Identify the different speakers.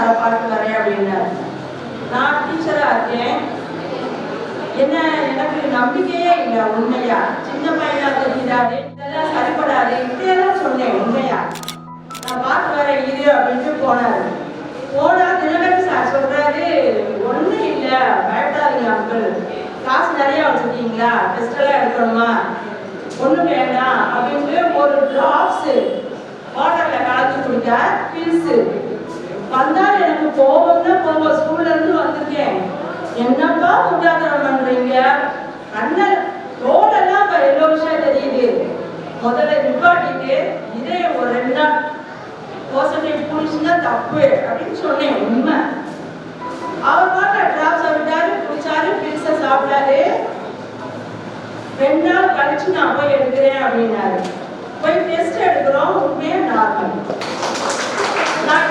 Speaker 1: சாரை பார்த்து வரேன் அப்படின்னாரு. நான் டீச்சரா இருக்கேன், என்ன எனக்கு நம்பிக்கையே இல்லை. உண்மையா சின்ன பையனா தெரியுறாரு, இதெல்லாம் சரிப்படாது, இப்படியெல்லாம் சொன்னேன். உண்மையா நான் பார்த்து வரேன் இரு அப்படின்ட்டு போனாரு. போனா தினகரன் சார் சொல்றாரு, ஒண்ணும் இல்லை, பயப்படாதீங்க அங்கிள், காசு நிறைய வச்சிருக்கீங்களா, டெஸ்ட் எல்லாம் எடுக்கணுமா, ஒண்ணும் வேண்டாம் அப்படின்னு ஒரு டிராப்ஸ் வாட்டர்ல கலந்து கொடுக்க பில்ஸ் வந்தா எனக்கு போகும்னா போக. ஸ்கூல்ல இருந்து வந்திருக்கேன், என்னப்பா முட்டாத்தனம் பண்றீங்க, கண்ணல் தோலெல்லாம் எல்லோ விஷயம் தெரியுது, முதல்ல நிப்பாட்டிட்டு இதே ஒரு 2 நாள் பாசிட்டிவ் புடிச்சுன்னா தப்பு அப்படின்னு சொன்னேன். உண்மை. அவர் பாட்ட டிராப்ஸை விட்டாரு, குடிச்சாரு, பில்ஸை சாப்பிட்டாரு. 2 நாள் கழிச்சு நான் போய் எடுக்கிறேன் அப்படின்னாரு. போய் டெஸ்ட் எடுக்கிறோம், உண்மையா நார்மல். நான்